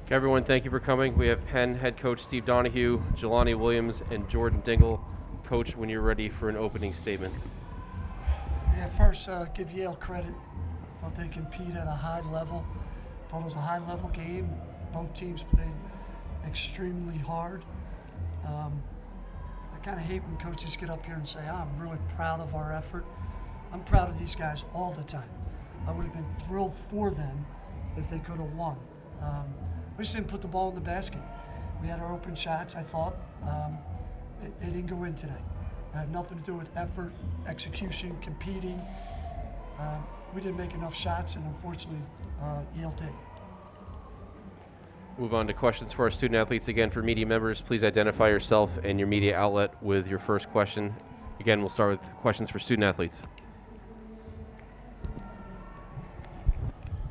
Okay, everyone, thank you for coming. We have Penn head coach Steve Donahue, Jelani Williams, and Jordan Dingle. Coach, when you're ready for an opening statement. Yeah, first, give Yale credit. Thought they compete at a high level. Thought it was a high-level game. Both teams played extremely hard. I kind of hate when coaches get up here and say, I'm really proud of our effort. I'm proud of these guys all the time. I would have been thrilled for them if they could have won. We just didn't put the ball in the basket. We had our open shots, I thought. They didn't go in today. It had nothing to do with effort, execution, competing. We didn't make enough shots, and unfortunately, Yale did. Move on to questions for our student athletes. Again, for media members, please identify yourself and your media outlet with your first question. Again, we'll start with questions for student athletes.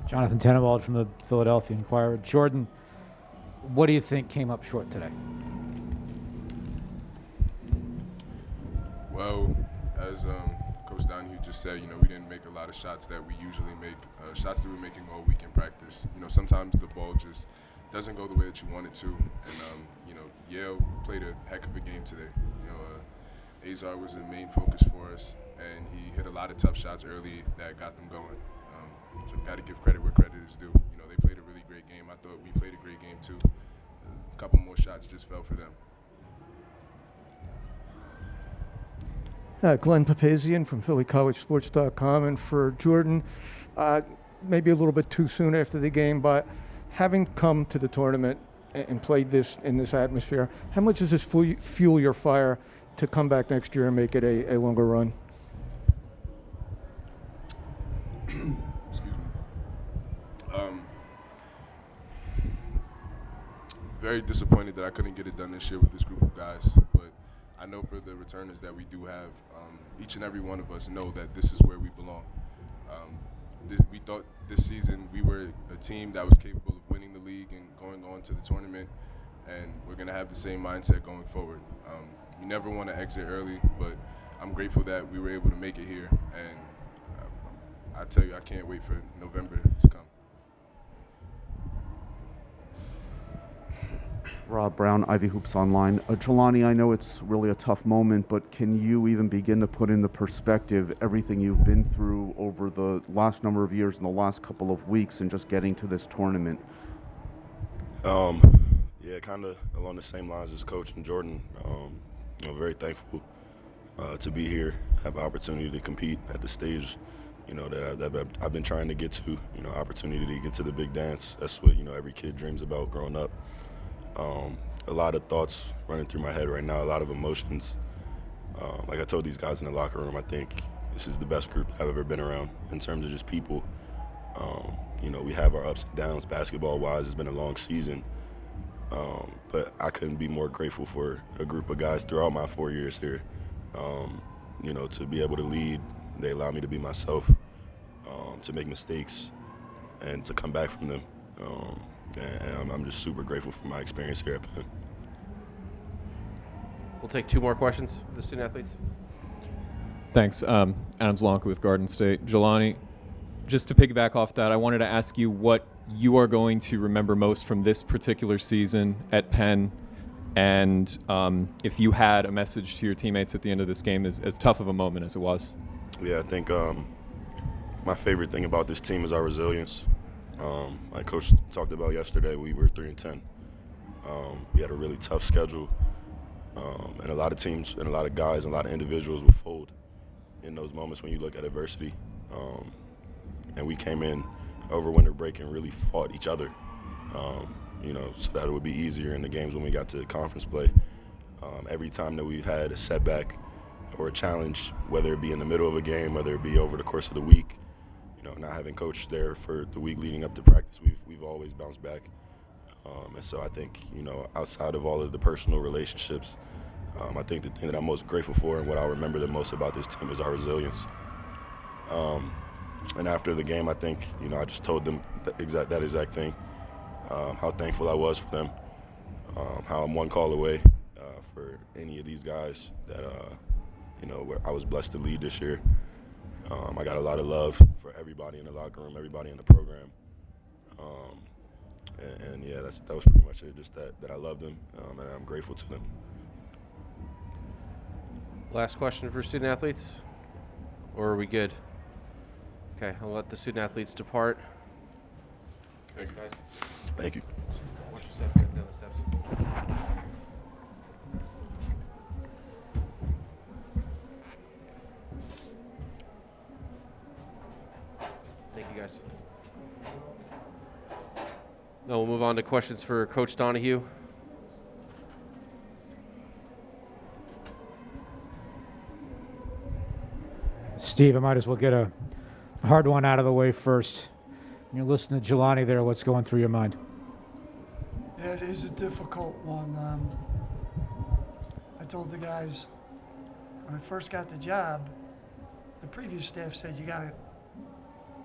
Jonathan Tenenwald from the Philadelphia Inquirer. Jordan, what do you think came up short today? Well, as Coach Donahue just said, we didn't make a lot of shots that we usually make, shots that we're making all week in practice. Sometimes the ball just doesn't go the way that you want it to. And, Yale played a heck of a game today. Azar was the main focus for us, and he hit a lot of tough shots early that got them going. So got to give credit where credit is due. They played a really great game. I thought we played a great game too. A couple more shots just fell for them. Glenn Papazian from PhillyCollegeSports.com. And for Jordan, maybe a little bit too soon after the game, but having come to the tournament and played this in this atmosphere, how much does this fuel your fire to come back next year and make it a longer run? Very disappointed that I couldn't get it done this year with this group of guys, but I know for the returners that we do have, each and every one of us know that this is where we belong. We thought this season we were a team that was capable of winning the league and going on to the tournament, and we're going to have the same mindset going forward. We never want to exit early, but I'm grateful that we were able to make it here, and I tell you, I can't wait for November to come. Rob Brown, Ivy Hoops Online. Jelani, I know it's really a tough moment, but can you even begin to put into perspective everything you've been through over the last number of years and the last couple of weeks and just getting to this tournament? Yeah, kind of along the same lines as Coach and Jordan. Very thankful to be here, have an opportunity to compete at the stage, that I've been trying to get to, opportunity to get to the big dance. That's what, every kid dreams about growing up. A lot of thoughts running through my head right now, a lot of emotions. Like I told these guys in the locker room, I think this is the best group I've ever been around in terms of just people. We have our ups and downs basketball-wise. It's been a long season. But I couldn't be more grateful for a group of guys throughout my 4 years here. To be able to lead, they allow me to be myself, to make mistakes, and to come back from them. And I'm just super grateful for my experience here at Penn. We'll take two more questions for the student athletes. Thanks. Adam Zlonka with Garden State. Jelani, just to piggyback off that, I wanted to ask you what you are going to remember most from this particular season at Penn, and if you had a message to your teammates at the end of this game, as tough of a moment as it was. Yeah, I think my favorite thing about this team is our resilience. Like Coach talked about yesterday, we were 3-10. We had a really tough schedule, and a lot of teams and a lot of guys and a lot of individuals will fold in those moments when you look at adversity. And we came in over winter break and really fought each other, so that it would be easier in the games when we got to conference play. Every time that we've had a setback or a challenge, whether it be in the middle of a game, whether it be over the course of the week, not having coach there for the week leading up to practice, we've always bounced back. And so I think, outside of all of the personal relationships, I think the thing that I'm most grateful for and what I'll remember the most about this team is our resilience. And after the game, I think, I just told them that exact thing, how thankful I was for them, how I'm one call away for any of these guys that, where I was blessed to lead this year. I got a lot of love for everybody in the locker room, everybody in the program. And yeah, that was pretty much it. Just that I love them, and I'm grateful to them. Last question for student athletes, or are we good? Okay, I'll let the student athletes depart. Thank you. Guys. Thank you. Watch your steps, get down the steps. Thank you, guys. Now we'll move on to questions for Coach Donahue. Steve, I might as well get a hard one out of the way first. When you're listening to Jelani there, what's going through your mind? Yeah, it is a difficult one. I told the guys when I first got the job, the previous staff said, you got to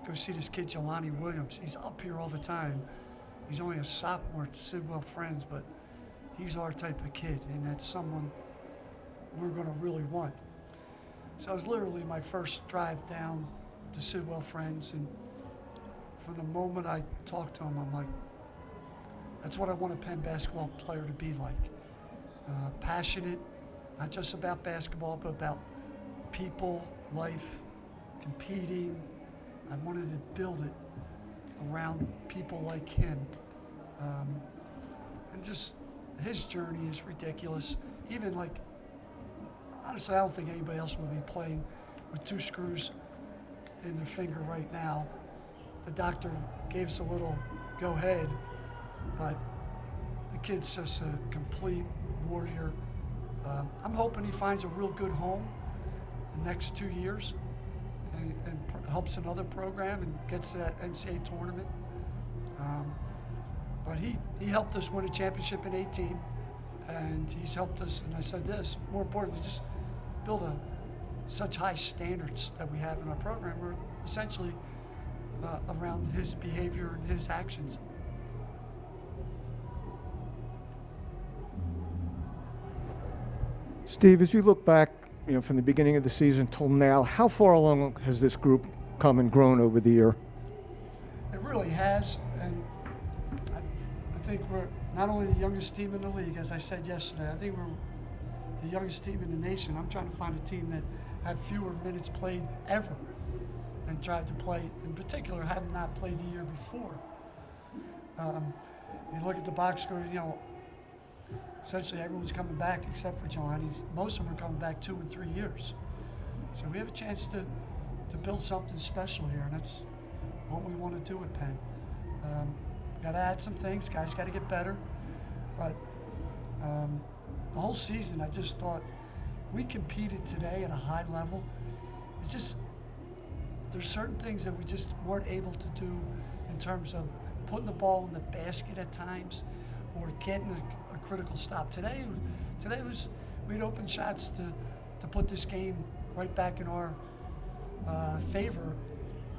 go see this kid, Jelani Williams. He's up here all the time. He's only a sophomore at Sidwell Friends, but he's our type of kid, and that's someone we're going to really want. So it was literally my first drive down to Sidwell Friends, and from the moment I talked to him, I'm like, that's what I want a Penn basketball player to be like. Passionate, not just about basketball, but about people, life, competing. I wanted to build it around people like him. And just his journey is ridiculous. Even like, honestly, I don't think anybody else would be playing with 2 screws in their finger right now. The doctor gave us a little go ahead, but the kid's just a complete warrior. I'm hoping he finds a real good home the next 2 years and helps another program and gets to that NCAA tournament. But he helped us win a championship in 18, and he's helped us, and I said this, more importantly, just build such high standards that we have in our program. We're essentially around his behavior and his actions. Steve, as you look back, from the beginning of the season till now, how far along has this group come and grown over the year? It really has, and I think we're not only the youngest team in the league, as I said yesterday, I think we're the youngest team in the nation. I'm trying to find a team that had fewer minutes played ever and tried to play, in particular, had not played the year before. You look at the box score, essentially everyone's coming back except for Jelani's. Most of them are coming back 2 and 3 years. So we have a chance to build something special here, and that's what we want to do at Penn. Got to add some things. Guys got to get better. But the whole season, I just thought we competed today at a high level. It's just there's certain things that we just weren't able to do in terms of putting the ball in the basket at times or getting a critical stop. Today was we had open shots to put this game right back in our favor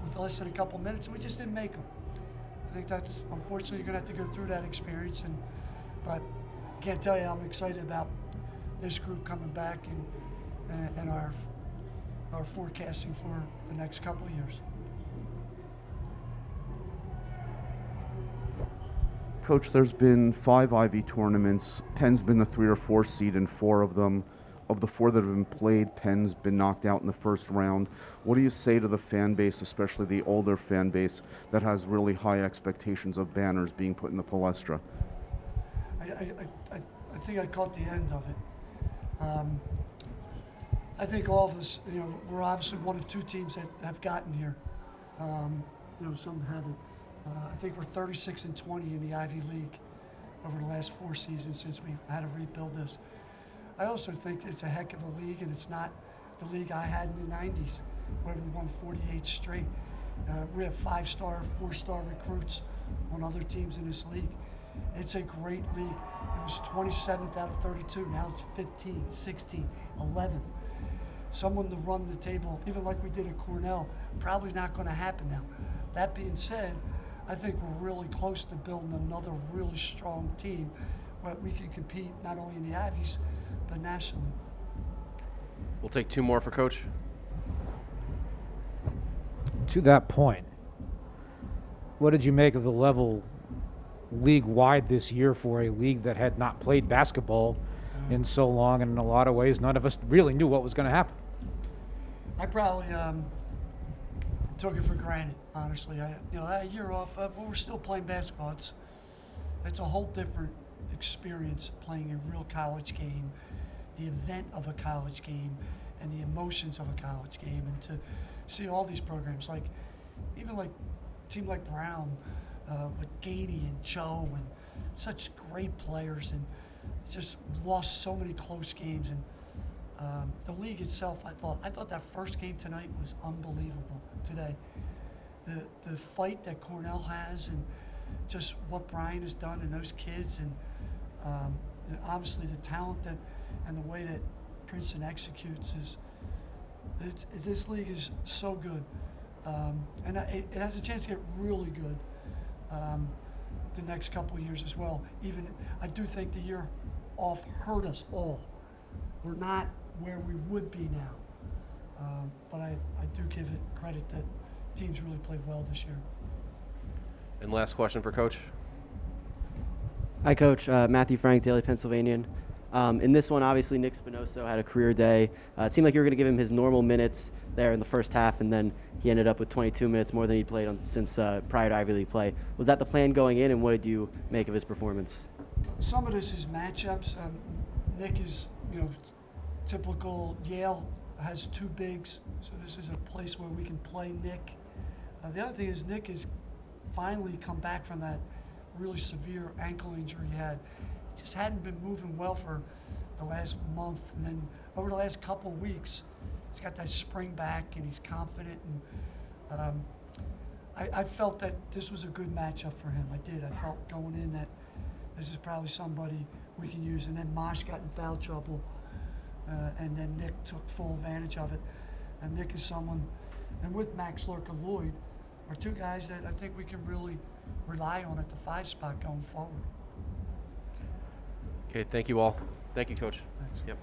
with less than a couple minutes, and we just didn't make them. I think that's, unfortunately, you're going to have to go through that experience, but I can't tell you I'm excited about this group coming back and our forecasting for the next couple of years. Coach, there's been 5 Ivy tournaments. Penn's been the 3 or 4 seed in 4 of them. Of the 4 that have been played, Penn's been knocked out in the first round. What do you say to the fan base, especially the older fan base, that has really high expectations of banners being put in the Palestra? I think I caught the end of it. I think all of us, we're obviously one of 2 teams that have gotten here. Some haven't. I think we're 36 and 20 in the Ivy League over the last 4 seasons since we've had to rebuild this. I also think it's a heck of a league, and it's not the league I had in the 90s where we won 48 straight. We have 5-star, 4-star recruits on other teams in this league. It's a great league. It was 27th out of 32. Now it's 15, 16, 11th. Someone to run the table, even like we did at Cornell, probably not going to happen now. That being said, I think we're really close to building another really strong team where we can compete not only in the Ivies, but nationally. We'll take 2 more for Coach. To that point, what did you make of the level league-wide this year for a league that had not played basketball in so long, and in a lot of ways, none of us really knew what was going to happen. I probably took it for granted, honestly. That year off, but we're still playing basketball. It's a whole different experience playing a real college game, the event of a college game, and the emotions of a college game, and to see all these programs, even a team like Brown, with Gainey and Joe and such great players, and just lost so many close games. And the league itself, I thought that first game tonight was unbelievable today. The fight that Cornell has, and just what Brian has done and those kids, and obviously the talent and the way that Princeton executes this league is so good. And it has a chance to get really good the next couple of years as well. Even I do think the year off hurt us all. We're not where we would be now. But I do give it credit that teams really played well this year. And last question for Coach. Hi, Coach. Matthew Frank, Daily Pennsylvanian. In this one, obviously, Nick Spinozzo had a career day. It seemed like you were going to give him his normal minutes there in the first half, and then he ended up with 22 minutes, more than he'd played since prior to Ivy League play. Was that the plan going in, and what did you make of his performance? Some of this is matchups. Nick is, typical. Yale has two bigs, so this is a place where we can play Nick. The other thing is Nick has finally come back from that really severe ankle injury he had. He just hadn't been moving well for the last month, and then over the last couple of weeks, he's got that spring back and he's confident. And I felt that this was a good matchup for him. I did. I felt going in that this is probably somebody we can use. And then Mosh got in foul trouble, and then Nick took full advantage of it. And Nick is someone, and with Max Lorca-Lloyd, are two guys that I think we can really rely on at the 5 spot going forward. Okay, thank you all. Thank you, Coach. Thanks. Yep.